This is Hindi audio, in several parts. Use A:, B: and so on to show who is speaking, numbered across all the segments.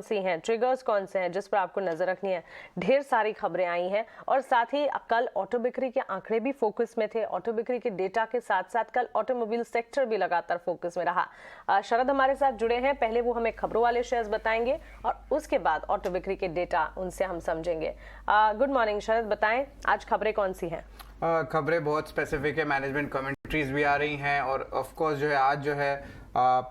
A: सी हैं, ट्रिगर्स कौन से हैं जिस पर आपको नजर रखनी है? ढेर सारी खबरें आई हैं और साथ ही कल ऑटो बिक्री के आंकड़े भी फोकस में थे। ऑटो बिक्री के डेटा के साथ साथ कल ऑटोमोबाइल सेक्टर भी लगातार फोकस में रहा। शरद हमारे साथ जुड़े हैं, पहले वो हमें खबरों वाले शेयर्स बताएंगे और उसके बाद ऑटो बिक्री के डेटा उनसे हम समझेंगे। गुड मॉर्निंग शरद, बताएं आज खबरें कौन सी हैं?
B: खबरें बहुत स्पेसिफिक है, मैनेजमेंट कमेंट्रीज भी आ रही हैं और ऑफ कोर्स जो है आज जो है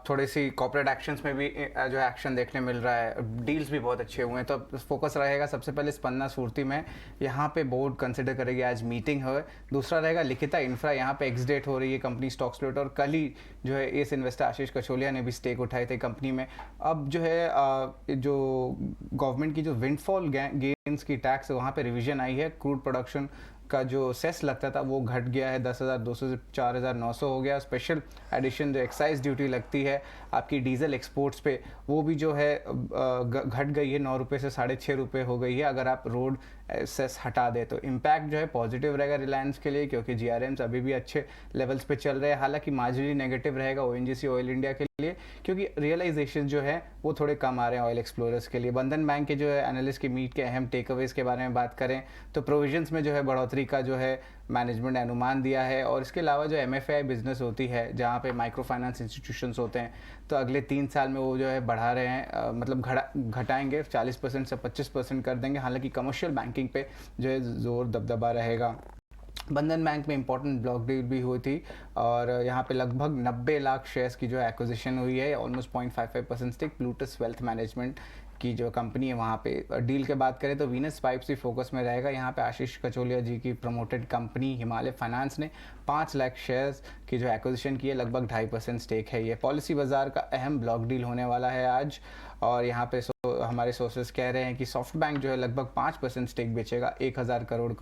B: थोड़ी सी कॉर्पोरेट एक्शंस में भी जो है एक्शन देखने मिल रहा है। डील्स भी बहुत अच्छे हुए हैं, तो फोकस रहेगा सबसे पहले स्पंदना स्फूर्ति में, यहाँ पे बोर्ड कंसिडर करेगी, आज मीटिंग है। दूसरा रहेगा लिखिता इंफ्रा, यहाँ पे एक्स डेट हो रही है कंपनी स्टॉक स्प्लिट, और कल ही जो है एस इन्वेस्टर आशीष कचोलिया ने भी स्टेक उठाए थे कंपनी में। अब जो है जो गवर्नमेंट की जो विंडफॉल गेन्स की टैक्स है वहाँ पे रिवीजन आई है। क्रूड प्रोडक्शन का जो सेस लगता था वो घट गया है, 10,200 से 4,900 हो गया। स्पेशल एडिशन जो एक्साइज ड्यूटी लगती है आपकी डीजल एक्सपोर्ट्स पे, वो भी जो है घट गई है, 9 रुपये से 6.5 रुपये हो गई है अगर आप रोड सेस हटा दे। तो इम्पैक्ट जो है पॉजिटिव रहेगा रिलायंस के लिए, क्योंकि जीआरएम्स अभी भी अच्छे लेवल्स पे चल रहे हैं। हालांकि मार्जिनली नेगेटिव रहेगा ओएनजीसी ऑयल इंडिया के लिए, क्योंकि रियलाइजेशन जो है वो थोड़े कम आ रहे हैं ऑयल एक्सप्लोरर्स के लिए। बंधन बैंक के जो है एनालिस्ट की मीट के अहम टेकअवेज के बारे में बात करें तो प्रोविजंस में जो है बढ़ोतरी का जो है मैनेजमेंट ने अनुमान दिया है, और इसके अलावा जो एमएफआई बिजनेस होती है जहाँ पे माइक्रो फाइनेंस इंस्टीट्यूशंस होते हैं, तो अगले 3 साल में वो जो है बढ़ा रहे हैं, मतलब घटाएंगे, 40% से 25% कर देंगे। हालांकि कमर्शियल बैंकिंग पे जो है जोर दबदबा रहेगा। बंधन बैंक में इंपॉर्टेंट ब्लॉक डील भी हुई थी और यहाँ पे लगभग 90 लाख शेयर्स की जो एक्विजिशन हुई है, almost 0.55% stake Plutus wealth management की जो कंपनी है वहाँ पे। डील के बात करें तो वीनस पाइप्स भी फोकस में रहेगा। यहाँ पे आशीष कचोलिया जी की प्रमोटेड कंपनी हिमालय फाइनेंस ने 5 लाख शेयर्स की जो एक्विजिशन की है, लगभग 2.5% स्टेक है ये। पॉलिसी बाजार का अहम ब्लॉक डील होने वाला है आज, और यहाँ पे हमारे सोर्सेज कह रहे हैं कि सॉफ्ट बैंक जो है लगभग 5% स्टेक बेचेगा 1,000 करोड़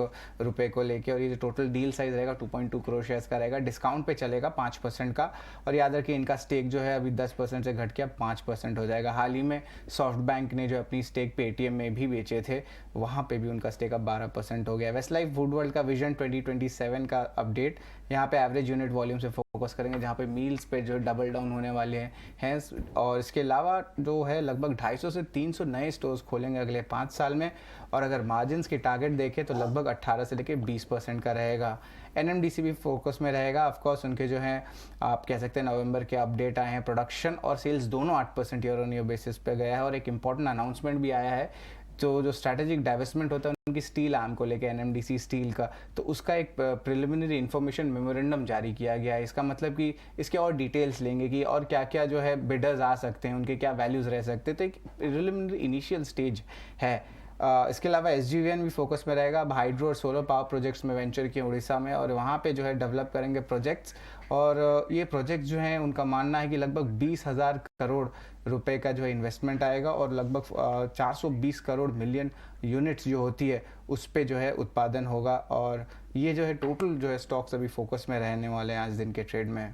B: रुपए को लेके, और ये जो टोटल डील साइज रहेगा 2.2 करोड़ शेयर्स का रहेगा। डिस्काउंट पे चलेगा 5% का, और याद रखिए इनका स्टेक जो है अभी 10% से घट के अब 5% हो जाएगा। हाल ही में सॉफ्ट बैंक ने जो अपनी स्टेक पेटीएम में भी बेचे थे, वहाँ पे भी उनका स्टेक अब 12% हो गया। वेस्ट लाइफ वुडवर्ल्ड का विजन 2027 का अपडेट, यहाँ पे एवरेज यूनिट वॉल्यूम से फोकस करेंगे, जहाँ पे मील्स पे जो डबल डाउन होने वाले हैं, और इसके अलावा जो है लगभग 250 से 300 नए स्टोर्स खोलेंगे अगले 5 साल में। और अगर मार्जिन्स की टारगेट देखें तो लगभग 18 से लेकर 20% का रहेगा। एनएमडीसी भी फोकस में रहेगा। ऑफकोर्स उनके जो हैं आप कह सकते हैं नवंबर के अपडेट आए हैं, प्रोडक्शन और सेल्स दोनों 8% ईयर ऑन ईयर बेसिस पे गया है, और एक इंपॉर्टेंट अनाउंसमेंट भी आया है। जो स्ट्रैटेजिक डाइवेस्टमेंट होता है उनकी स्टील आर्म को लेकर एनएमडीसी स्टील का, तो उसका एक प्रिलिमिनरी इन्फॉर्मेशन मेमोरेंडम जारी किया गया है। इसका मतलब कि इसके और डिटेल्स लेंगे कि और क्या क्या जो है बिडर्स आ सकते हैं, उनके क्या वैल्यूज रह सकते हैं, तो एक प्रिलिमिनरी इनिशियल स्टेज है। इसके अलावा एसजीवीएन भी फोकस में रहेगा। अब हाइड्रो और सोलर पावर प्रोजेक्ट्स में वेंचर किए उड़ीसा में, और वहाँ पे जो है डेवलप करेंगे प्रोजेक्ट्स, और ये प्रोजेक्ट जो हैं उनका मानना है कि लगभग 20,000 करोड़ रुपए का जो है इन्वेस्टमेंट आएगा, और लगभग 420 करोड़ मिलियन यूनिट्स जो होती है उस पे जो है उत्पादन होगा। और ये जो है टोटल जो है स्टॉक्स अभी फोकस में रहने वाले हैं आज दिन के ट्रेड में।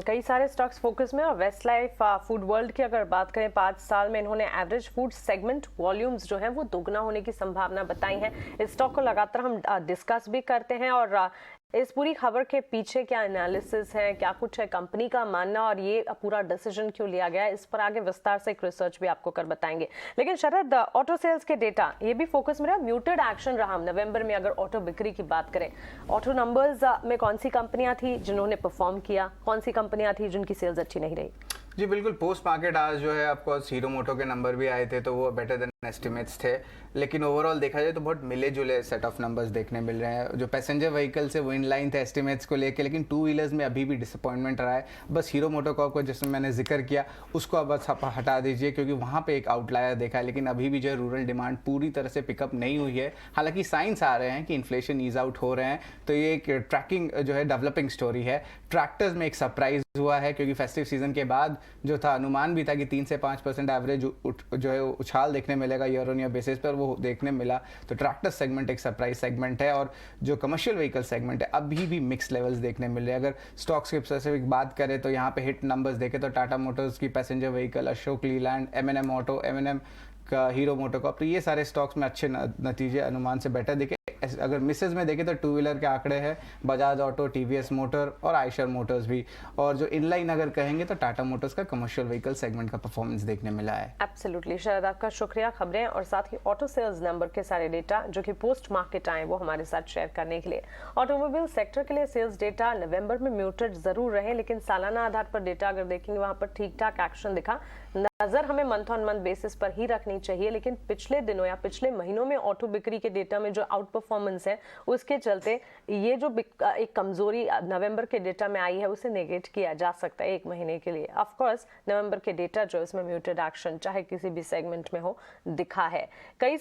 A: कई सारे स्टॉक्स फोकस में, और वेस्ट लाइफ फूड वर्ल्ड की अगर बात करें 5 साल में इन्होंने एवरेज फूड सेगमेंट वॉल्यूम्स जो है वो दोगुना होने की संभावना बताई है। इस स्टॉक को लगातार हम डिस्कस भी करते हैं, और इस पूरी खबर के पीछे क्या एनालिसिस है, क्या कुछ है कंपनी का मानना, और ये पूरा डिसीजन क्यों लिया गया है, इस पर आगे विस्तार से एक रिसर्च भी आपको कर बताएंगे। लेकिन शरद, ऑटो सेल्स के डेटा ये भी फोकस में रहा, म्यूटेड एक्शन रहा नवंबर में। अगर ऑटो बिक्री की बात करें, ऑटो नंबर्स में कौन सी कंपनियां थी जिन्होंने परफॉर्म किया, कौन सी कंपनियां थी जिनकी सेल्स अच्छी नहीं रही?
B: जी बिल्कुल, पोस्ट मार्केट आज जो है आपको हीरो मोटो के नंबर भी आए थे, तो वो बेटर देन एस्टिमेट्स थे, लेकिन ओवरऑल देखा जाए तो बहुत मिले जुले सेट ऑफ नंबर्स देखने मिल रहे हैं। जो पैसेंजर व्हीकल से वो इन लाइन थे एस्टिमेट्स को लेके, लेकिन 2 व्हीलर्स में अभी भी डिसअपॉइंटमेंट रहा है। बस हीरो मोटो कॉर्प को जिसमें मैंने जिक्र किया उसको अब बस हटा दीजिए, क्योंकि वहाँ पे एक आउटलायर देखा है, लेकिन अभी भी जो है रूरल डिमांड पूरी तरह से पिकअप नहीं हुई है। हालांकि साइंस आ रहे हैं कि इन्फ्लेशन ईज आउट हो रहे हैं, तो ये एक ट्रैकिंग जो है डेवलपिंग स्टोरी है। ट्रैक्टर्स में एक सरप्राइज हुआ है, क्योंकि फेस्टिव सीजन के बाद जो था अनुमान भी था कि 3 से 5% एवरेज जो है उछाल देखने मिलेगा ईयर ऑन ईयर बेसिस पर, वो देखने मिला। तो ट्रैक्टर सेगमेंट एक सरप्राइज सेगमेंट है, और जो कमर्शियल व्हीकल सेगमेंट है अभी भी मिक्स लेवल्स देखने मिल रहे हैं। अगर स्टॉक्स की स्पेसिफिक बात करें तो यहाँ पे हिट नंबर्स देखें तो टाटा मोटर्स की passenger vehicle, Ashok Leyland, MNM auto, MNM का हीरो मोटो कॉर्प, तो ये सारे स्टॉक्स में अच्छे नतीजे अनुमान से बेटर दिखे। अगर मिसेज में देखें तो टू व्हीलर के आंकड़े हैं बजाज ऑटो, टीवीएस मोटर और आयशर मोटर्स भी, और जो इनलाइन अगर कहेंगे तो टाटा मोटर्स का कमर्शियल व्हीकल सेगमेंट का परफॉर्मेंस देखने मिला है।
A: एब्सोल्युटली शरद, आपका शुक्रिया खबरें और साथ ही ऑटो सेल्स नंबर के सारे डेटा जो कि पोस्ट मार्केट आए वो हमारे साथ शेयर करने के लिए। ऑटोमोबाइल सेक्टर के लिए सेल्स डेटा नवंबर में म्यूटेड जरूर रहे, लेकिन सालाना आधार पर डेटा अगर देखेंगे वहां पर ठीक ठाक एक्शन दिखा। नजर हमें मंथ ऑन मंथ बेसिस पर ही रखनी चाहिए, लेकिन पिछले दिनों या पिछले महीनों में ऑटो बिक्री के डेटा में जो आउट परफॉर्मेंस है उसके चलते ये जो एक कमजोरी नवंबर के डेटा में आई है उसे नेगेट किया जा सकता है एक महीने के लिए। ऑफ कोर्स नवंबर के डेटा जो इसमें म्यूटेड एक्शन चाहे किसी भी सेगमेंट में हो दिखा है। कई